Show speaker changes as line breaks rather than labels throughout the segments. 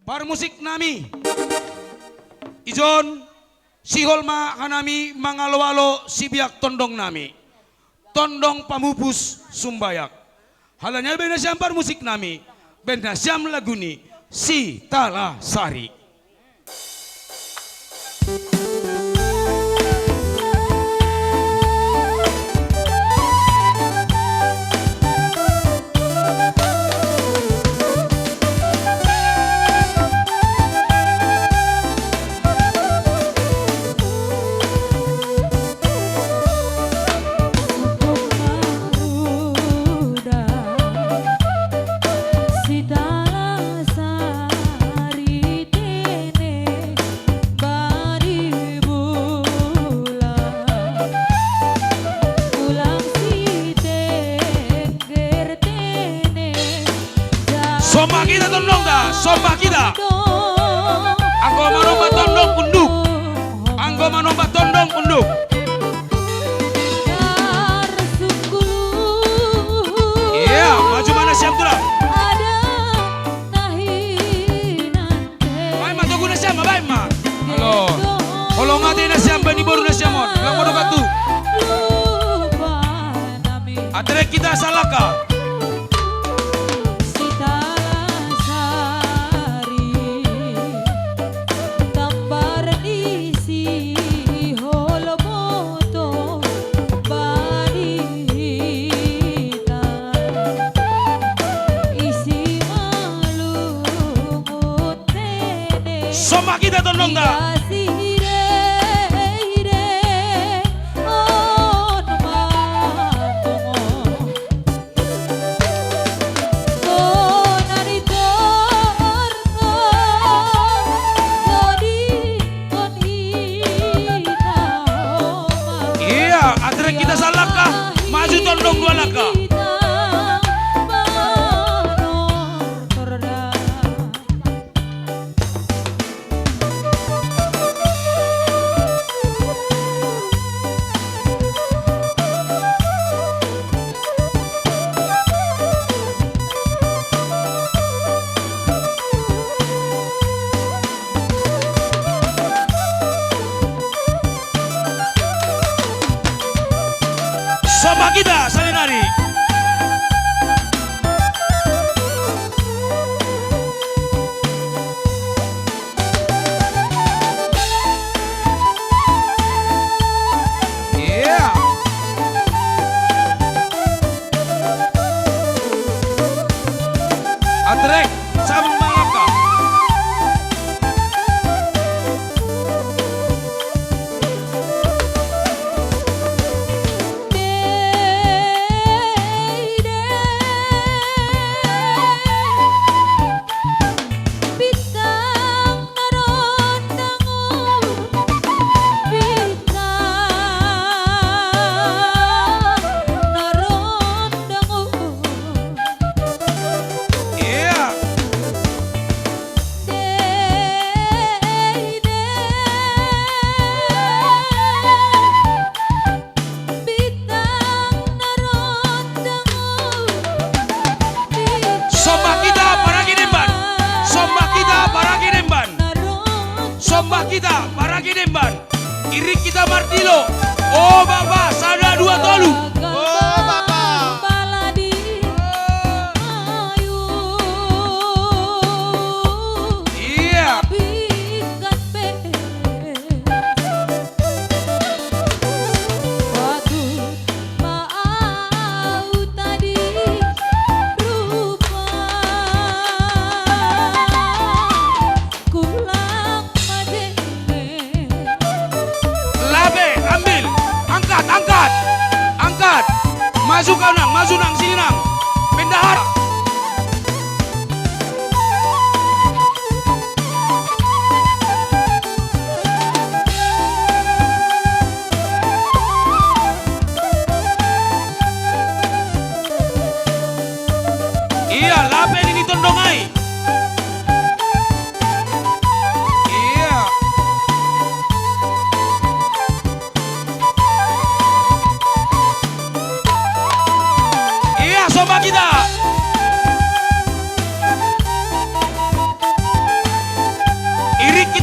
Par musik nami ijon siholma kanami mangalwalo sibiak tondong nami tondong pamupus sumbayak halanya bena siam par musik nami bena siam laguni si tala sari. Somba kita tondong dah, somba kita. Anggo manomba tondong unduk, anggo manomba tondong unduk. Iya, maju mana siap tu lah. Baik mah tunggu nasiam, baik mah. Halo, kalau ngati nasiam bani baru nasiamon, nggak mau dekat tu. Atrek kita salaka. Somba kita tondong dah. Iya, atrek kita salakah, maju tondong dua langkah. Somba kita saling nari. Iya. Atrek sama Malaka. Somba kita para Ginemban, irik kita Martilo. Oh Bapak, sada dua tolu. Oh Bapak. Iya. Maju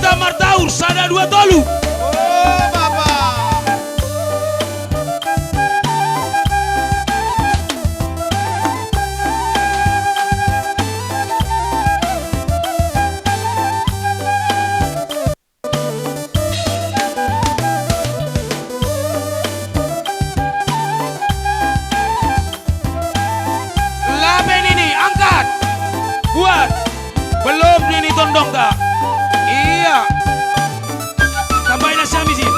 kita martaur sada dua tolu.
Oh Bapak.
Lapen ini angkat. Buat. Belum ini tondong tak? Iya. Tambahin nasi amisin.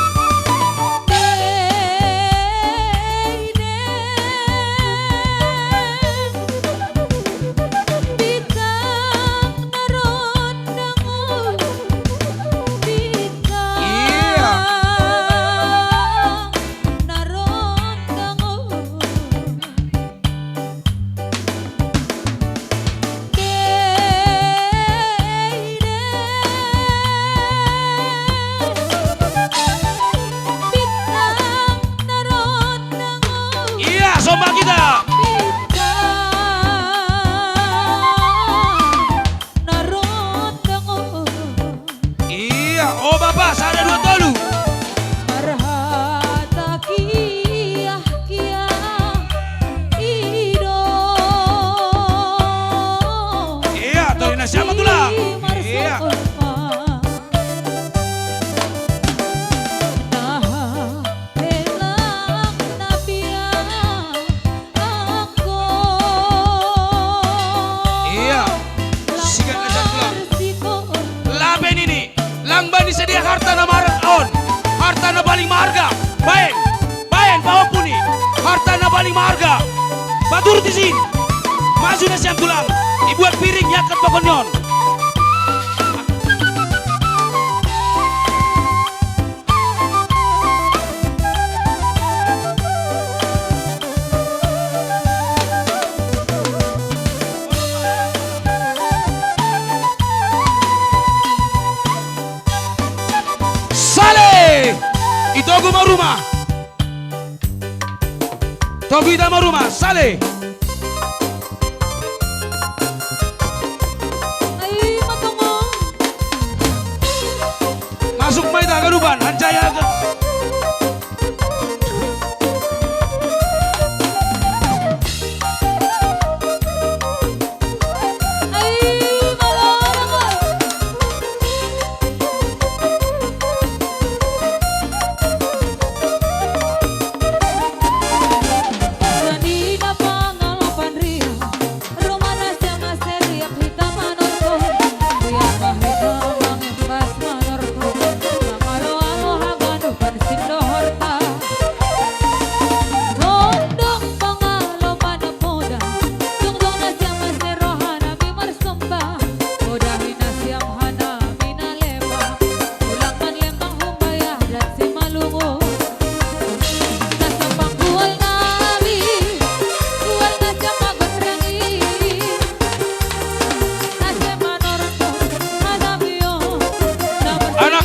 Sombak kita. Iya, oh Bapak, sada dua tolu. Iya, tolina siapa tulang? Iya. Bani sedia harta na on, harta na paling maharga. Bayan, bawa puni, harta na paling maharga. Batur di sini, maju na siang tulang, dibuat piring yakat pakonyon. Itogo maruma. Togo ita maruma, sale.
Ay, matungo.
Masuk maida garuban, hanjaya.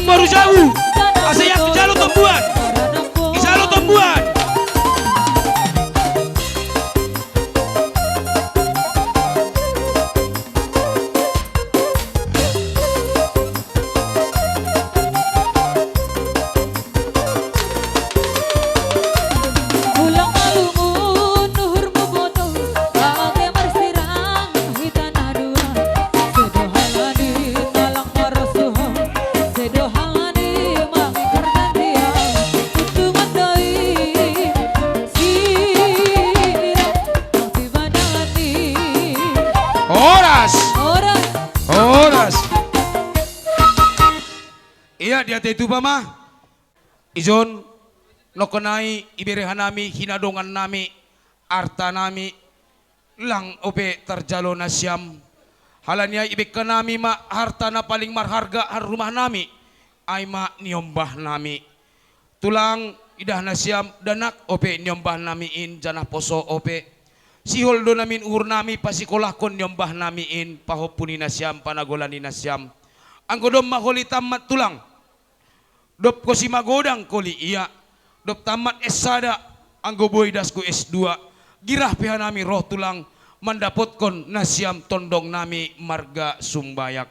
Baru jauh, asayak jalur tumbuhan, jalur tumbuhan. Horas. Iya dia itu mah. Ijon nokonai iberehan nami hinadongan nami arta nami lang ope terjalo na siyam. Halanya ibek nami ma harta na paling marharga har rumah nami ay ma niombah nami. Tulang idah na siyam danak ope niombah nami in janah poso ope. Sihol do namin ur nami pasikolakon nyombah nami in pahopuni na siyam panagolani na siyam. Ang godom maholi tamat tulang. Dop ko si magodang koli iya. Dop tamat S1 ang goboy das ko S2. Girah piha nami roh tulang mandapot kon na siyam tondong nami marga sumbayak.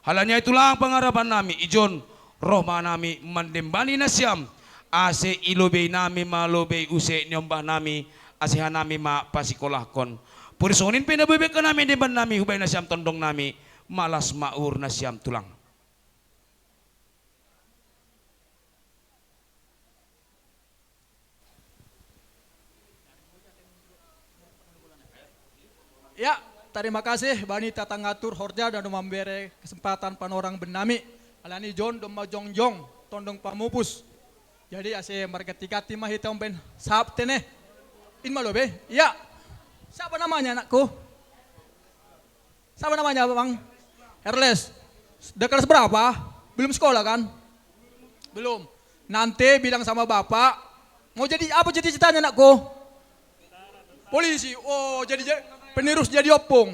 Halanya itulah pengharapan nami, ijon rohma nami mendembani nasyam, ase ilobei nami malobei use nyombah nami, asihan nami ma pasikolahkon. Purisonin pinabebek ka nami demban nami hubay nasyam tondong nami, malas maur nasyam tulang.
Ya, terima kasih Bani Tatangatur Horja dan memberi kesempatan panorang benami. Alani John doma jongjong tondong pamupus. Jadi ase mereka tikati mah hitam ben sabtene. In malobe. Ya. Siapa namanya anakku? Siapa namanya Bang? Herles. Udah kelas berapa? Belum sekolah kan? Belum. Nanti bilang sama bapak, mau jadi apa cita-citanya anakku? Polisi. Oh, jadi penerus jadi opung.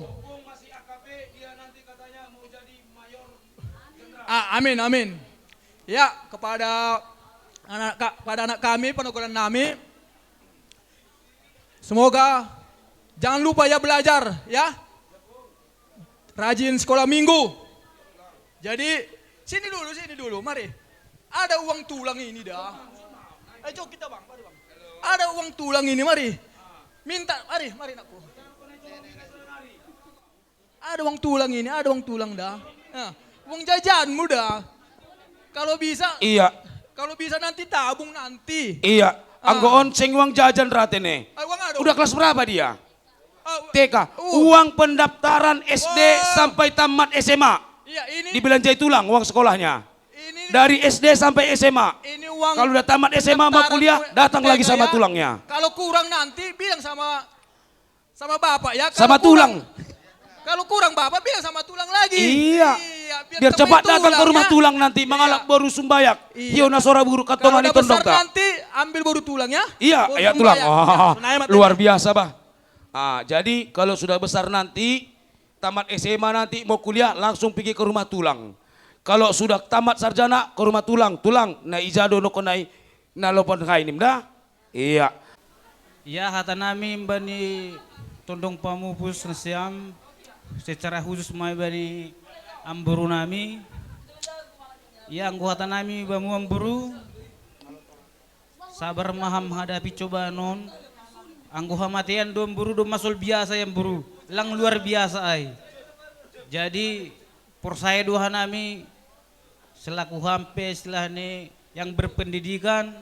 Amin, amin. Ya, kepada anak kami, penugasan kami, semoga jangan lupa ya belajar, ya. Rajin sekolah minggu. Jadi, sini dulu, mari. Ada uang tulang ini dah. Ayo kita bang, mari bang. Ada uang tulang ini, mari. Minta, mari nakku. Ada uang tulang ini, ada uang tulang dah. Nah, uang jajanmu dah. Kalau bisa.
Iya.
Kalau bisa nanti tabung nanti.
Iya. Anggo onceng uang jajan ratene. Udah kelas berapa dia? TK. Uang pendaftaran SD sampai tamat SMA.
Iya, ini.
Dibelanjai tulang uang sekolahnya.
Ini.
Dari SD sampai SMA.
Ini uang.
Kalau udah tamat SMA mau kuliah, datang lagi sama
ya.
tulangnya.
Kalau kurang nanti bilang sama bapak ya.
Sama tulang.
Kalau kurang bapak bilang sama tulang lagi.
Iya. Biar cepat datang ke rumah
ya.
tulang nanti. Mangalak baru sumbayak.
Iya.
Hiyo nasora buru katongan
Kalau
itu
udah besar
dong.
nanti ambil baru tulang ya.
Iya,
Baru
ya tulang.
sumbayang. Ya,
Luar biasa bah. Jadi kalau sudah besar nanti, tamat SMA nanti mau kuliah langsung pergi ke rumah tulang. Kalau sudah tamat sarjana ke rumah tulang, na ijado no konai na lopon kainim dah. Iya.
Ya hata nami bani tondong pamupus nasiam secara khusus mai bani amburu nami. Ya anggo hata nami bamu amburu sabar maham hadapi cobaan. Anggo hamatian dom buru dom masul biasa yang buru lang luar biasa ay. Jadi por saya dua nami selaku hampe setelah ini yang berpendidikan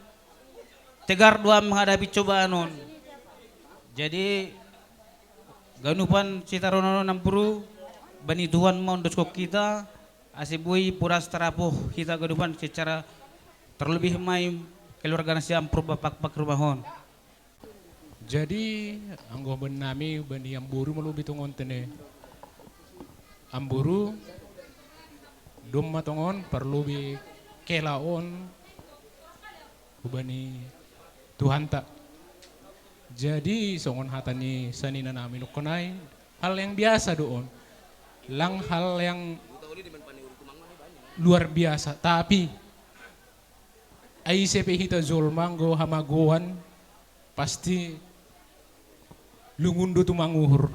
tegar dua menghadapi cobaan. Jadi ganupan citarono nampuru bani Tuhan mau doskok kita asibui puras terapuh kita ganupan secara terlebih mai keluarga nasiam bapak rumahon.
Jadi anggo benami bani amburu melubi tungon tene. Amburu dom matongon perlu bi kelaon bani Tuhan tak. Jadi songon hatani sanina nami nukonai hal yang biasa doon. Lang hal yang luar biasa tapi ai sepe hita zolmanggo hamagoan pasti lungundo tumanguhur.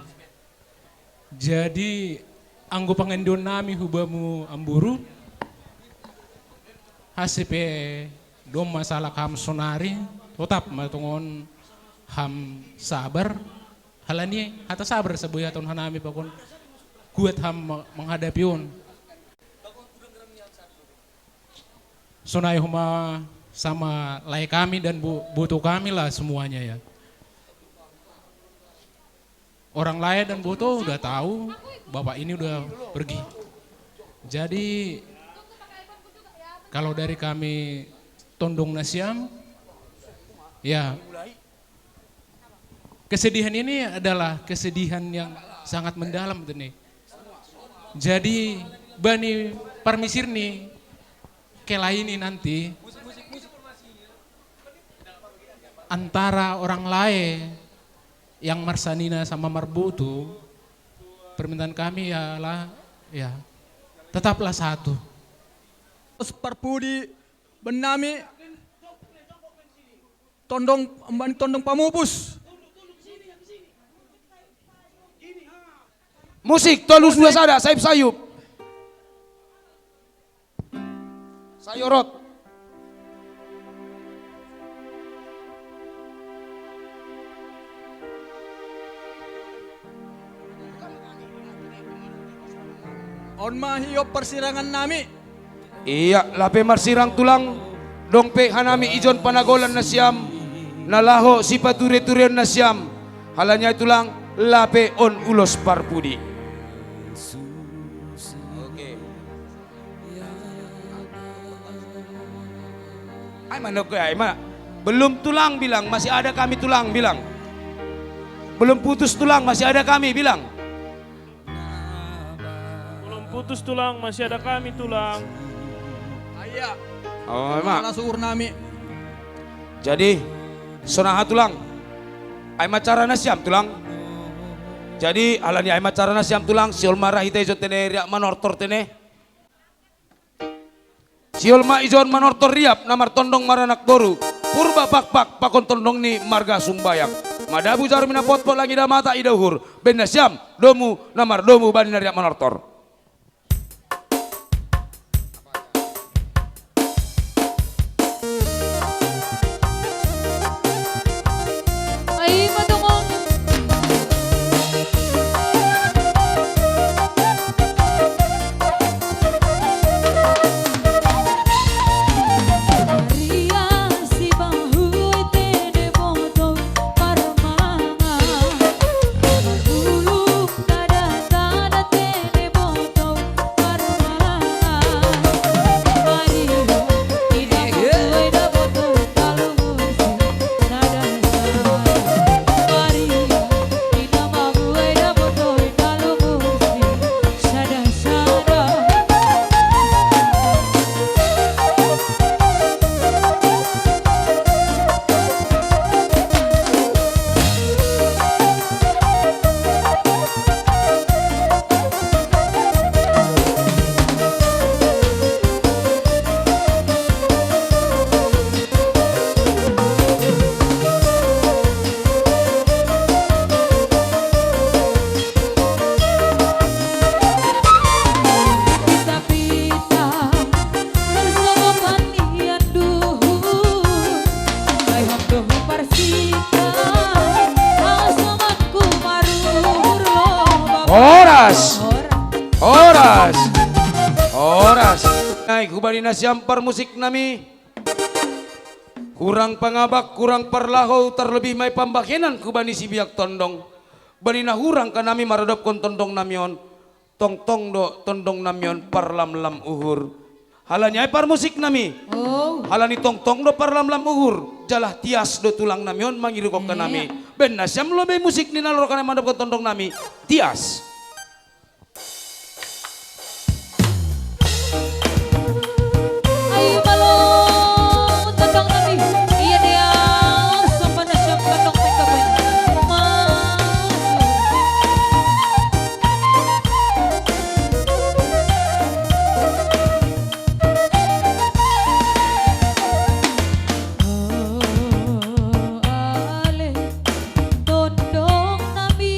Jadi anggo pangendon nami hubamu amburu hasepe dom masalah kam sonari tetap matungon ham sabar halani hata sabar sebuah tahun hanami pakon kuat ham menghadapi on sonai huma sama lai kami dan butuh kami lah semuanya ya. Orang lain dan Boto udah tahu bapak ini udah pergi. Jadi kalau dari kami Tondong Nasiam, ya kesedihan ini adalah kesedihan yang sangat mendalam nih. Jadi bani parmisir nih kela ini nanti antara orang lain yang Marsanina sama Marbutu, permintaan kami ialah ya tetaplah satu.
Perpudi benami tondong pamupus.
Musik tolus dua sada sayup sayup. Sayorot.
On mahiyop persirangan nami.
Iya, lape marsirang tulang, dongpe hanami ijon panagolan na siyam, nalaho si pature-turen na siyam, halanya tulang lape on ulos parpudi. Oke. Ay manok ko ay belum tulang bilang, masih ada kami tulang bilang. Belum putus tulang, masih ada kami bilang.
Belum putus tulang, masih ada kami tulang.
Aya.
Oh, mak.
Malah suur nami.
Jadi sonaha tulang. Ay macarana siam tulang. Jadi alani ay macarana siam tulang siol marah ite ijon tene riak manortor tene. Siol ma ijon manortor riap namar tondong maranak boru. Purba pak pakon tondong ni marga sumbayak. Madabu jarmina potpot lagi dah mata idahur. Benda siam domu namar domu bani riak manortor.
Ay madungong Maria si bahuy tene moto parmanga Magulung tada tene moto parmanga Maria ina bahuy da moto talumusi nada Maria ina bahuy da moto talumusi sada pita-pita bersama panian duhur ayam duhur parsika asamanku marur
Oras. Oras. Ay kubani na siyam par musik nami. Kurang pangabak, kurang parlaho, terlebih may pambakinan kubani si biak tondong. Bani na hurang ka nami maradop kon tondong namion. Tong do tondong namion parlam-lam uhur. Halanya ay par musik nami.
oh
Halani tong do parlam-lam uhur. Jalah tias do tulang namion mangirukok ka nami. Ben na siyam lobe musik ni naloro ka na mandop kon tondong nami. Tias.
ay balong tandang nami iya dia sopan na siyang kanong may kabay ale tondong nami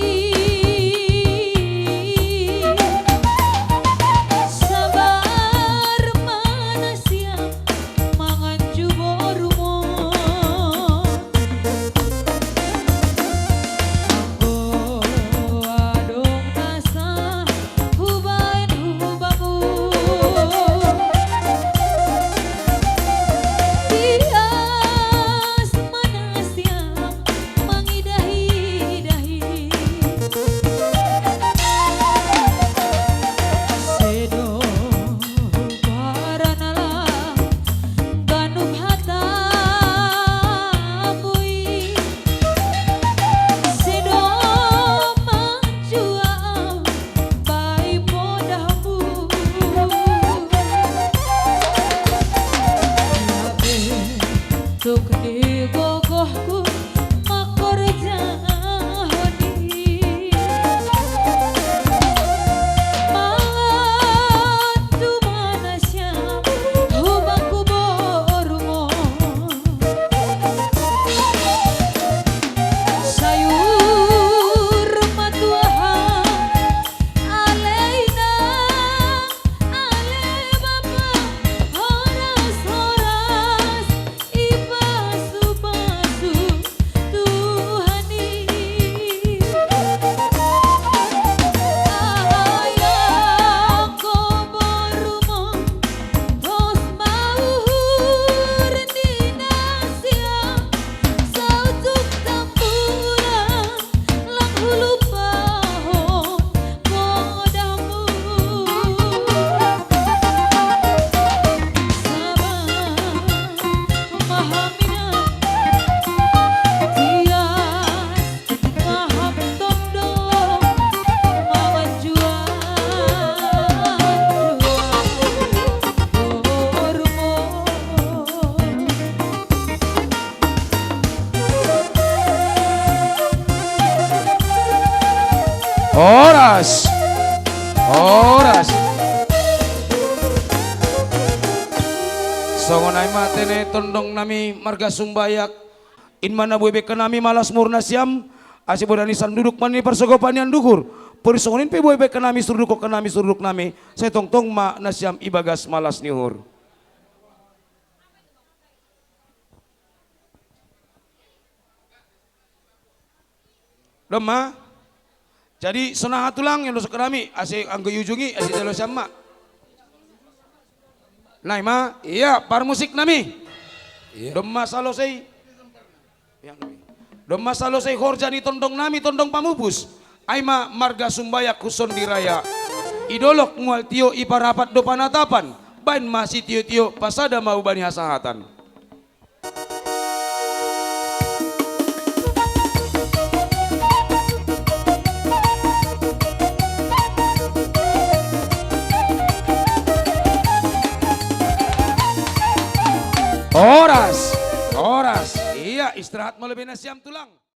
Oras. Oras. Songonay matene tondong nami marga Sumbayak. Inmana buebe kanami malas murna siam. Asi bodani sanduduk mani persogopan yang dukur. Purisongonin pe buebe kanami surduk nami. Saya tong ma nasiam ibagas malas nihur. Dema. Jadi senah tulang yang dosok kanami. Asi anggo yujungi asi jalo siam ma. Naima, iya par musik nami. Dema salosei. Dema salosei horjani tondong nami tondong pamupus. Aima marga Sumbayak kuson diraya. Idolok mual tio iparapat do panatapan. Bain masih tio pasada mau bani hasahatan. Oras, iya istirahat mau lebih nasiam tulang.